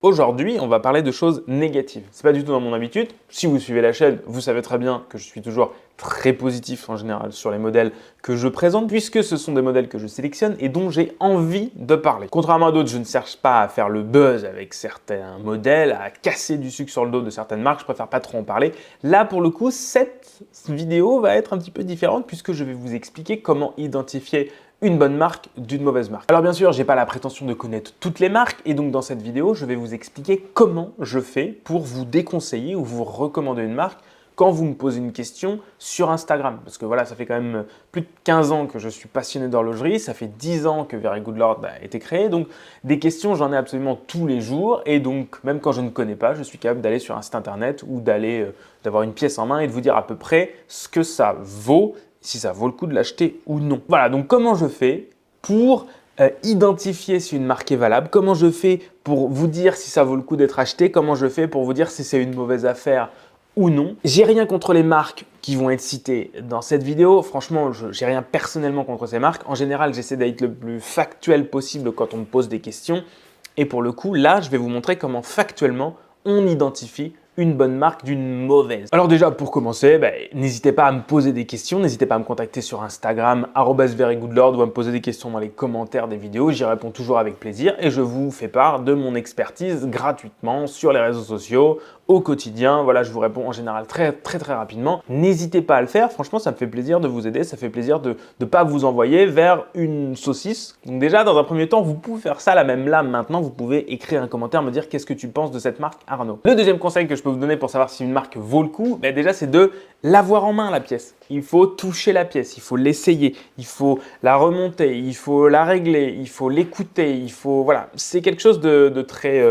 Aujourd'hui, on va parler de choses négatives. C'est pas du tout dans mon habitude. Si vous suivez la chaîne, vous savez très bien que je suis toujours très positif en général sur les modèles que je présente, puisque ce sont des modèles que je sélectionne et dont j'ai envie de parler. Contrairement à d'autres, je ne cherche pas à faire le buzz avec certains modèles, à casser du sucre sur le dos de certaines marques, je préfère pas trop en parler. Là, pour le coup, cette vidéo va être un petit peu différente puisque je vais vous expliquer comment identifier une bonne marque d'une mauvaise marque. Alors bien sûr, j'ai pas la prétention de connaître toutes les marques et donc dans cette vidéo, je vais vous expliquer comment je fais pour vous déconseiller ou vous recommander une marque quand vous me posez une question sur Instagram. Parce que voilà, ça fait quand même plus de 15 ans que je suis passionné d'horlogerie, ça fait 10 ans que Very Good Lord a été créé, donc des questions, j'en ai absolument tous les jours et donc même quand je ne connais pas, je suis capable d'aller sur un site internet ou d'avoir une pièce en main et de vous dire à peu près ce que ça vaut, si ça vaut le coup de l'acheter ou non. Voilà, donc comment je fais pour identifier si une marque est valable, comment je fais pour vous dire si ça vaut le coup d'être acheté, comment je fais pour vous dire si c'est une mauvaise affaire ou non. J'ai rien contre les marques qui vont être citées dans cette vidéo. Franchement, j'ai rien personnellement contre ces marques. En général, j'essaie d'être le plus factuel possible quand on me pose des questions. Et pour le coup, là, je vais vous montrer comment factuellement on identifie une bonne marque d'une mauvaise. Alors déjà, pour commencer, n'hésitez pas à me poser des questions, n'hésitez pas à me contacter sur Instagram, @verygoodlord ou à me poser des questions dans les commentaires des vidéos, j'y réponds toujours avec plaisir et je vous fais part de mon expertise gratuitement sur les réseaux sociaux, au quotidien. Voilà, je vous réponds en général très rapidement. N'hésitez pas à le faire, franchement, ça me fait plaisir de vous aider, ça fait plaisir de ne pas vous envoyer vers une saucisse. Donc déjà, dans un premier temps, vous pouvez faire ça, là même là, maintenant, vous pouvez écrire un commentaire, me dire qu'est-ce que tu penses de cette marque, Arnaud. Le deuxième conseil que je peux vous donner pour savoir si une marque vaut le coup, déjà, c'est de l'avoir en main, la pièce. Il faut toucher la pièce, il faut l'essayer, il faut la remonter, il faut la régler, il faut l'écouter, il faut… Voilà, c'est quelque chose de très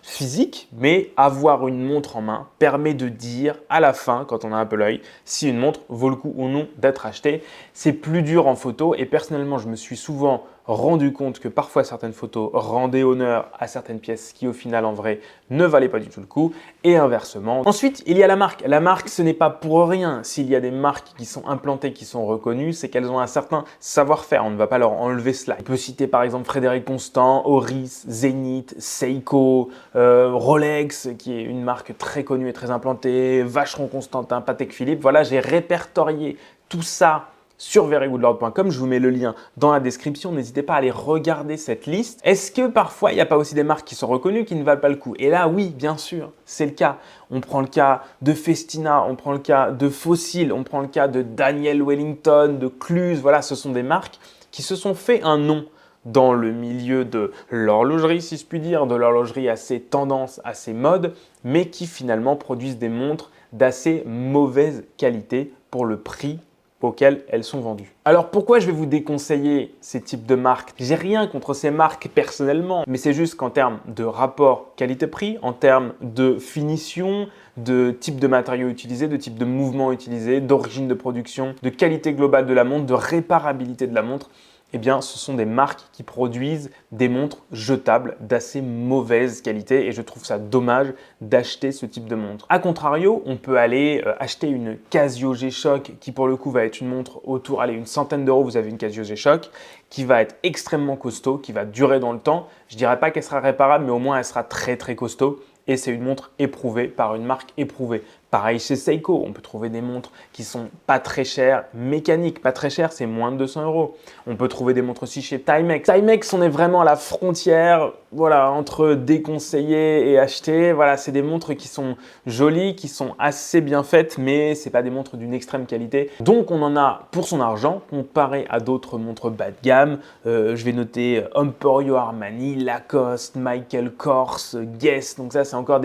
physique, mais avoir une montre en main permet de dire à la fin, quand on a un peu l'œil, si une montre vaut le coup ou non d'être achetée. C'est plus dur en photo et personnellement, je me suis souvent rendu compte que parfois certaines photos rendaient honneur à certaines pièces qui au final en vrai ne valaient pas du tout le coup et inversement. Ensuite, il y a la marque. La marque, ce n'est pas pour rien. S'il y a des marques qui sont implantées, qui sont reconnues, c'est qu'elles ont un certain savoir-faire. On ne va pas leur enlever cela. On peut citer par exemple Frédéric Constant, Oris, Zenith, Seiko, Rolex, qui est une marque très connue et très implantée, Vacheron Constantin, Patek Philippe. Voilà, j'ai répertorié tout ça sur verygoodlord.com, je vous mets le lien dans la description, n'hésitez pas à aller regarder cette liste. Est-ce que parfois il n'y a pas aussi des marques qui sont reconnues qui ne valent pas le coup? Et là oui, bien sûr, c'est le cas. On prend le cas de Festina, on prend le cas de Fossil, on prend le cas de Daniel Wellington, de Cluse, voilà, ce sont des marques qui se sont fait un nom dans le milieu de l'horlogerie, si je puis dire, de l'horlogerie assez tendance, assez mode, mais qui finalement produisent des montres d'assez mauvaise qualité pour le prix auxquelles elles sont vendues. Alors pourquoi je vais vous déconseiller ces types de marques? J'ai rien contre ces marques personnellement, mais c'est juste qu'en termes de rapport qualité-prix, en termes de finition, de type de matériaux utilisés, de type de mouvement utilisé, d'origine de production, de qualité globale de la montre, de réparabilité de la montre, eh bien, ce sont des marques qui produisent des montres jetables d'assez mauvaise qualité et je trouve ça dommage d'acheter ce type de montre. A contrario, on peut aller acheter une Casio G-Shock qui pour le coup va être une montre autour, allez, une centaine d'euros, vous avez une Casio G-Shock qui va être extrêmement costaud, qui va durer dans le temps. Je ne dirais pas qu'elle sera réparable, mais au moins elle sera très costaud et c'est une montre éprouvée par une marque éprouvée. Pareil chez Seiko, on peut trouver des montres qui sont pas très chères, mécaniques, pas très chères, c'est moins de 200 euros. On peut trouver des montres aussi chez Timex. Timex, on est vraiment à la frontière, voilà, entre déconseiller et acheter. Voilà, c'est des montres qui sont jolies, qui sont assez bien faites, mais c'est pas des montres d'une extrême qualité. Donc on en a pour son argent, comparé à d'autres montres bas de gamme. Je vais noter Emporio Armani, Lacoste, Michael Kors, Guess. Donc ça, c'est encore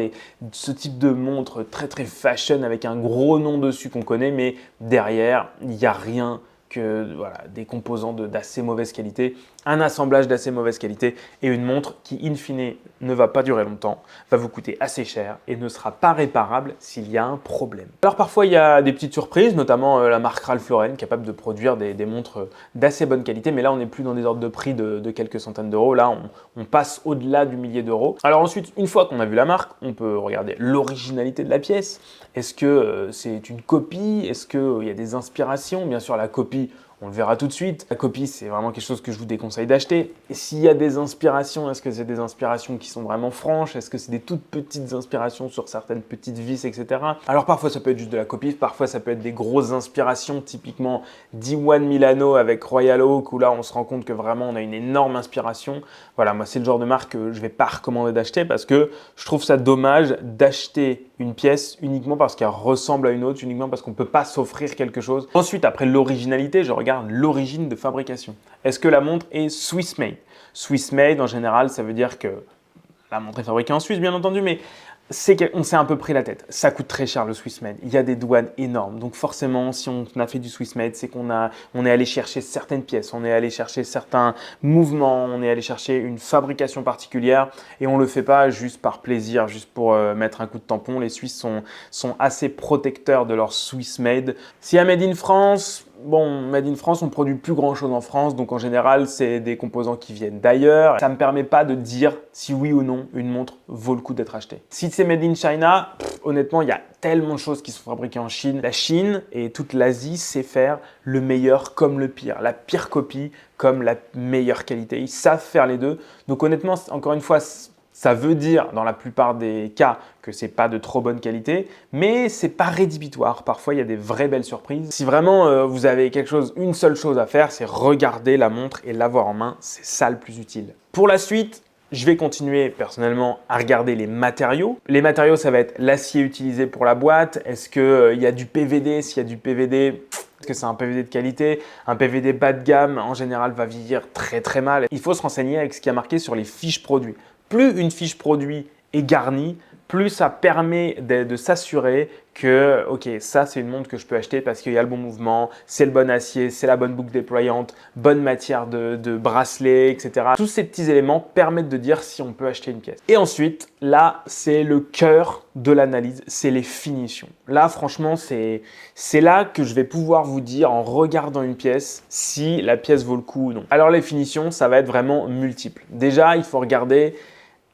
ce type de montre très fashion avec un gros nom dessus qu'on connaît, mais derrière, il n'y a rien que voilà, des composants d'assez mauvaise qualité, un assemblage d'assez mauvaise qualité et une montre qui, in fine, ne va pas durer longtemps, va vous coûter assez cher et ne sera pas réparable s'il y a un problème. Alors parfois, il y a des petites surprises, notamment la marque Ralph Lauren, capable de produire des montres d'assez bonne qualité, mais là, on n'est plus dans des ordres de prix de quelques centaines d'euros. Là, on passe au-delà du millier d'euros. Alors ensuite, une fois qu'on a vu la marque, on peut regarder l'originalité de la pièce. Est-ce que c'est une copie? Est-ce qu'il y a des inspirations? Bien sûr, la copie, On le verra tout de suite. La copie, c'est vraiment quelque chose que je vous déconseille d'acheter. Et s'il y a des inspirations, est-ce que c'est des inspirations qui sont vraiment franches? Est-ce que c'est des toutes petites inspirations sur certaines petites vis, etc. Alors parfois, ça peut être juste de la copie, parfois ça peut être des grosses inspirations, typiquement D1 Milano avec Royal Oak, où là, on se rend compte que vraiment, on a une énorme inspiration. Voilà, moi, c'est le genre de marque que je ne vais pas recommander d'acheter parce que je trouve ça dommage d'acheter une pièce uniquement parce qu'elle ressemble à une autre, uniquement parce qu'on ne peut pas s'offrir quelque chose. Ensuite, après l'originalité, je regarde l'origine de fabrication. Est-ce que la montre est Swiss made? Swiss made, en général, ça veut dire que la montre est fabriquée en Suisse, bien entendu, mais on s'est un peu pris la tête. Ça coûte très cher le Swiss made. Il y a des douanes énormes. Donc forcément, si on a fait du Swiss made, c'est on est allé chercher certaines pièces, on est allé chercher certains mouvements, on est allé chercher une fabrication particulière et on ne le fait pas juste par plaisir, juste pour mettre un coup de tampon. Les Suisses sont assez protecteurs de leur Swiss made. S'il y a Made in France, bon, Made in France, on ne produit plus grand-chose en France, donc en général, c'est des composants qui viennent d'ailleurs. Ça ne me permet pas de dire si oui ou non une montre vaut le coup d'être achetée. Si c'est Made in China, honnêtement, il y a tellement de choses qui sont fabriquées en Chine. La Chine et toute l'Asie sait faire le meilleur comme le pire. La pire copie comme la meilleure qualité. Ils savent faire les deux. Donc honnêtement, encore une fois, ça veut dire dans la plupart des cas que c'est pas de trop bonne qualité, mais c'est pas rédhibitoire. Parfois, il y a des vraies belles surprises. Si vraiment vous avez une seule chose à faire, c'est regarder la montre et l'avoir en main. C'est ça le plus utile. Pour la suite, je vais continuer personnellement à regarder les matériaux. Les matériaux, ça va être l'acier utilisé pour la boîte. Est-ce qu'il y a du PVD? S'il y a du PVD, est-ce que c'est un PVD de qualité? Un PVD bas de gamme, en général, va vieillir très très mal. Il faut se renseigner avec ce qui est marqué sur les fiches produits. Plus une fiche produit est garnie, plus ça permet de s'assurer que, ok, ça c'est une montre que je peux acheter parce qu'il y a le bon mouvement, c'est le bon acier, c'est la bonne boucle déployante, bonne matière de bracelet, etc. Tous ces petits éléments permettent de dire si on peut acheter une pièce. Et ensuite, là, c'est le cœur de l'analyse, c'est les finitions. Là, franchement, c'est là que je vais pouvoir vous dire en regardant une pièce si la pièce vaut le coup ou non. Alors les finitions, ça va être vraiment multiple. Déjà, il faut regarder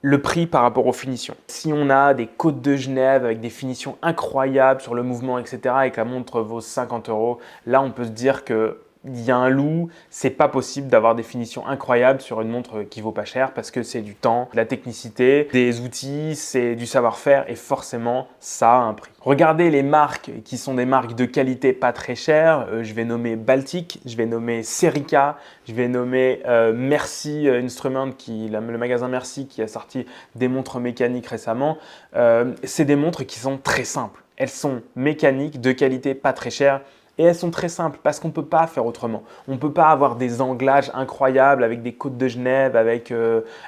le prix par rapport aux finitions. Si on a des côtes de Genève avec des finitions incroyables sur le mouvement, etc., et que la montre vaut 50 €, là, on peut se dire que il y a un loup, c'est pas possible d'avoir des finitions incroyables sur une montre qui vaut pas cher parce que c'est du temps, de la technicité, des outils, c'est du savoir-faire et forcément ça a un prix. Regardez les marques qui sont des marques de qualité pas très chères. Je vais nommer Baltic, je vais nommer Serica, je vais nommer Merci Instrument, le magasin Merci qui a sorti des montres mécaniques récemment. C'est des montres qui sont très simples. Elles sont mécaniques, de qualité pas très chère. Et elles sont très simples parce qu'on ne peut pas faire autrement. On ne peut pas avoir des anglages incroyables avec des côtes de Genève, avec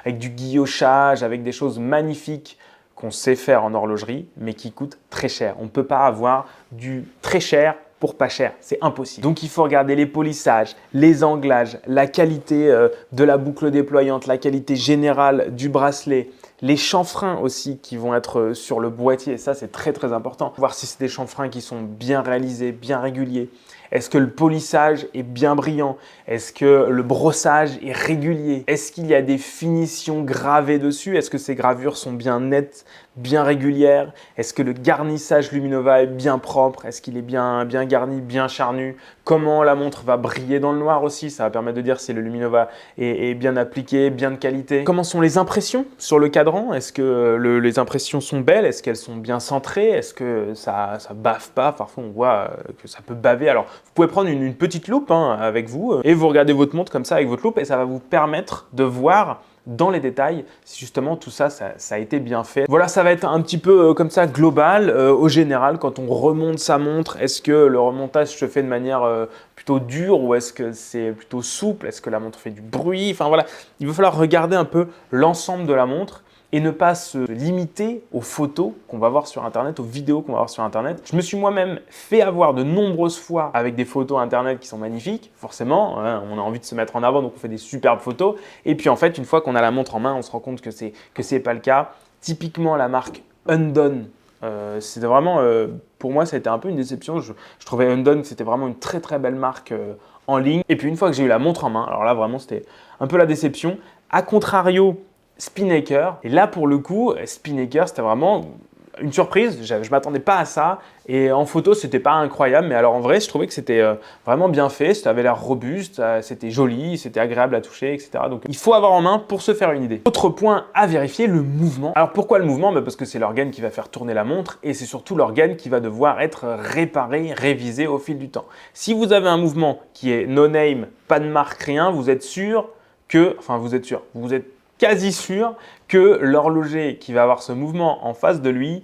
du guillochage, avec des choses magnifiques qu'on sait faire en horlogerie, mais qui coûtent très cher. On ne peut pas avoir du très cher pour pas cher, c'est impossible. Donc il faut regarder les polissages, les anglages, la qualité de la boucle déployante, la qualité générale du bracelet, les chanfreins aussi qui vont être sur le boîtier, ça c'est très très important. Voir si c'est des chanfreins qui sont bien réalisés, bien réguliers. Est-ce que le polissage est bien brillant? Est-ce que le brossage est régulier? Est-ce qu'il y a des finitions gravées dessus? Est-ce que ces gravures sont bien nettes, bien régulières? Est-ce que le garnissage Luminova est bien propre? Est-ce qu'il est bien garni, bien charnu? Comment la montre va briller dans le noir aussi? Ça va permettre de dire si le Luminova est bien appliqué, bien de qualité. Comment sont les impressions sur le cadran? Est-ce que les impressions sont belles? Est-ce qu'elles sont bien centrées? Est-ce que ça bave pas? Parfois on voit que ça peut baver. Alors vous pouvez prendre une petite loupe avec vous et vous regardez votre montre comme ça avec votre loupe et ça va vous permettre de voir dans les détails si justement tout ça a été bien fait. Voilà, ça va être un petit peu comme ça global. Au général, quand on remonte sa montre, est-ce que le remontage se fait de manière plutôt dure ou est-ce que c'est plutôt souple? Est-ce que la montre fait du bruit? Enfin voilà, il va falloir regarder un peu l'ensemble de la montre et ne pas se limiter aux photos qu'on va voir sur Internet, aux vidéos qu'on va voir sur Internet. Je me suis moi-même fait avoir de nombreuses fois avec des photos Internet qui sont magnifiques. Forcément, hein, on a envie de se mettre en avant, donc on fait des superbes photos. Et puis en fait, une fois qu'on a la montre en main, on se rend compte que c'est pas le cas. Typiquement, la marque Undone, c'était vraiment, pour moi, ça a été un peu une déception. Je trouvais Undone, c'était vraiment une très très belle marque en ligne. Et puis une fois que j'ai eu la montre en main, alors là vraiment, c'était un peu la déception. A contrario, Spinnaker, et là pour le coup, Spinnaker c'était vraiment une surprise, je m'attendais pas à ça. Et en photo, c'était pas incroyable, mais alors en vrai, je trouvais que c'était vraiment bien fait, ça avait l'air robuste, c'était joli, c'était agréable à toucher, etc. Donc il faut avoir en main pour se faire une idée. Autre point à vérifier, le mouvement. Alors pourquoi le mouvement? Parce que c'est l'organe qui va faire tourner la montre et c'est surtout l'organe qui va devoir être réparé, révisé au fil du temps. Si vous avez un mouvement qui est no name, pas de marque, rien, vous êtes sûr que, enfin vous êtes quasi sûr que l'horloger qui va avoir ce mouvement en face de lui,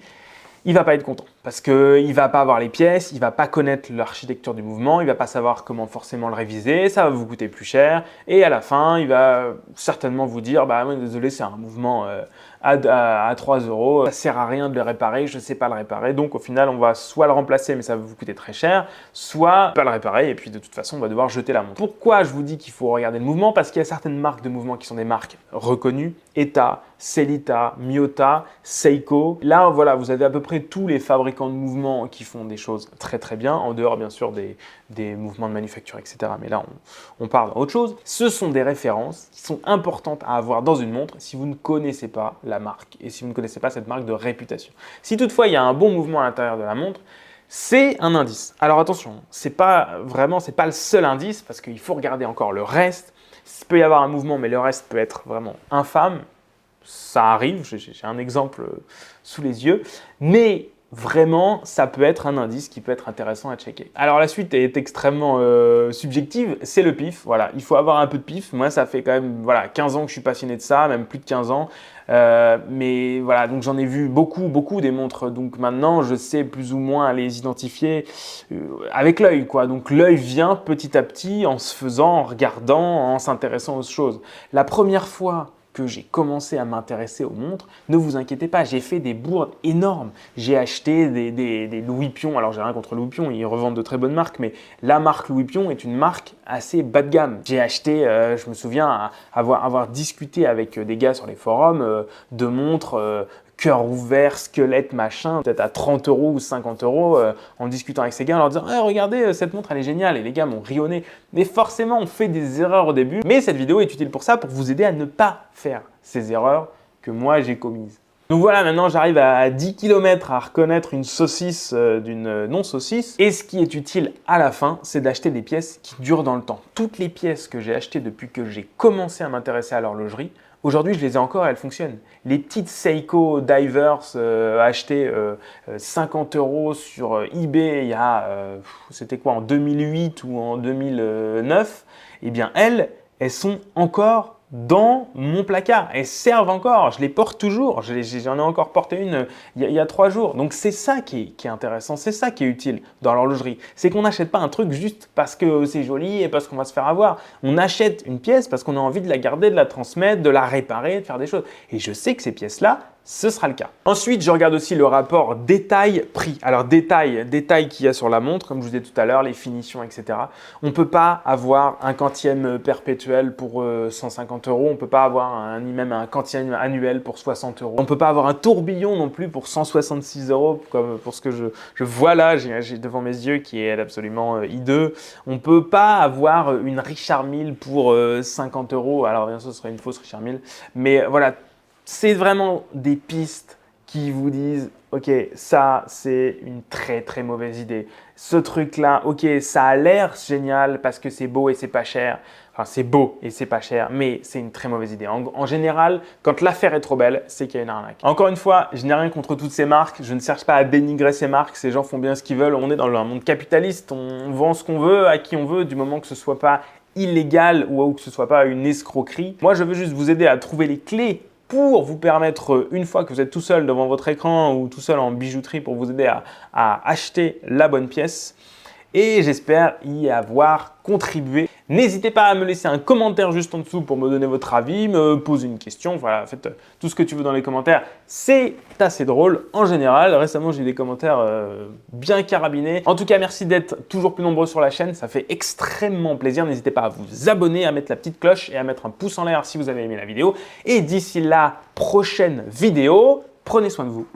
il va pas être content parce qu'il va pas avoir les pièces, il va pas connaître l'architecture du mouvement, il va pas savoir comment forcément le réviser, ça va vous coûter plus cher et à la fin, il va certainement vous dire bah désolé, c'est un mouvement à 3 €, ça sert à rien de le réparer, je sais pas le réparer. Donc au final, on va soit le remplacer mais ça va vous coûter très cher, soit pas le réparer et puis de toute façon, on va devoir jeter la montre. Pourquoi je vous dis qu'il faut regarder le mouvement? Parce qu'il y a certaines marques de mouvements qui sont des marques reconnues, ETA, Sellita, Miyota, Seiko. Là, voilà, vous avez à peu près tous les fabricants de mouvements qui font des choses très très bien, en dehors bien sûr des mouvements de manufacture, etc. Mais là, on parle d'autre chose. Ce sont des références qui sont importantes à avoir dans une montre si vous ne connaissez pas la marque et si vous ne connaissez pas cette marque de réputation. Si toutefois, il y a un bon mouvement à l'intérieur de la montre, c'est un indice. Alors attention, c'est pas le seul indice parce qu'il faut regarder encore le reste. Il peut y avoir un mouvement, mais le reste peut être vraiment infâme. Ça arrive, j'ai un exemple sous les yeux, mais vraiment, ça peut être un indice qui peut être intéressant à checker. Alors la suite est extrêmement subjective, c'est le pif. Voilà, il faut avoir un peu de pif. Moi, ça fait quand même 15 ans que je suis passionné de ça, même plus de 15 ans. Mais voilà, donc j'en ai vu beaucoup des montres. Donc maintenant, je sais plus ou moins les identifier avec l'œil, quoi. Donc l'œil vient petit à petit en se faisant, en regardant, en s'intéressant aux choses. La première fois que j'ai commencé à m'intéresser aux montres, ne vous inquiétez pas, j'ai fait des bourdes énormes. J'ai acheté des Louis Pion, alors j'ai rien contre Louis Pion, ils revendent de très bonnes marques, mais la marque Louis Pion est une marque assez bas de gamme. J'ai acheté, je me souviens avoir discuté avec des gars sur les forums de montres cœur ouvert, squelette, machin, peut-être à 30 € ou 50 € en discutant avec ces gars, en leur disant hey, regardez, cette montre elle est géniale, et les gars m'ont rionné. Mais forcément, on fait des erreurs au début, mais cette vidéo est utile pour ça, pour vous aider à ne pas faire ces erreurs que moi j'ai commises. Donc voilà, maintenant j'arrive à 10 km à reconnaître une saucisse d'une non-saucisse. Et ce qui est utile à la fin, c'est d'acheter des pièces qui durent dans le temps. Toutes les pièces que j'ai achetées depuis que j'ai commencé à m'intéresser à l'horlogerie, aujourd'hui, je les ai encore et elles fonctionnent. Les petites Seiko Divers achetées 50 € sur eBay il y a, c'était quoi, en 2008 ou en 2009, eh bien elles sont encore dans mon placard. Elles servent encore, je les porte toujours. J'en ai encore porté une il y a 3 jours. Donc c'est ça qui est intéressant, c'est ça qui est utile dans l'horlogerie. C'est qu'on n'achète pas un truc juste parce que c'est joli et parce qu'on va se faire avoir. On achète une pièce parce qu'on a envie de la garder, de la transmettre, de la réparer, de faire des choses. Et je sais que ces pièces-là, ce sera le cas. Ensuite, je regarde aussi le rapport détail-prix. Alors détail qu'il y a sur la montre, comme je vous disais tout à l'heure, les finitions, etc. On ne peut pas avoir un quantième perpétuel pour 150 €. On ne peut pas avoir ni même un quantième annuel pour 60 €. On ne peut pas avoir un tourbillon non plus pour 166 €, comme pour ce que je vois là, j'ai devant mes yeux qui est absolument hideux. On ne peut pas avoir une Richard Mille pour 50 €. Alors bien sûr, ce serait une fausse Richard Mille. Mais voilà, c'est vraiment des pistes qui vous disent ok, ça c'est une très très mauvaise idée. Ce truc-là, ok, ça a l'air génial parce que c'est beau et c'est pas cher. Enfin, c'est beau et c'est pas cher, mais c'est une très mauvaise idée. En général, quand l'affaire est trop belle, c'est qu'il y a une arnaque. Encore une fois, je n'ai rien contre toutes ces marques. Je ne cherche pas à dénigrer ces marques. Ces gens font bien ce qu'ils veulent. On est dans un monde capitaliste. On vend ce qu'on veut, à qui on veut, du moment que ce soit pas illégal ou que ce soit pas une escroquerie. Moi, je veux juste vous aider à trouver les clés pour vous permettre, une fois que vous êtes tout seul devant votre écran ou tout seul en bijouterie, pour vous aider à acheter la bonne pièce. Et j'espère y avoir contribué. N'hésitez pas à me laisser un commentaire juste en dessous pour me donner votre avis, me poser une question. Voilà, faites tout ce que tu veux dans les commentaires. C'est assez drôle en général. Récemment, j'ai eu des commentaires bien carabinés. En tout cas, merci d'être toujours plus nombreux sur la chaîne. Ça fait extrêmement plaisir. N'hésitez pas à vous abonner, à mettre la petite cloche et à mettre un pouce en l'air si vous avez aimé la vidéo. Et d'ici la prochaine vidéo, prenez soin de vous.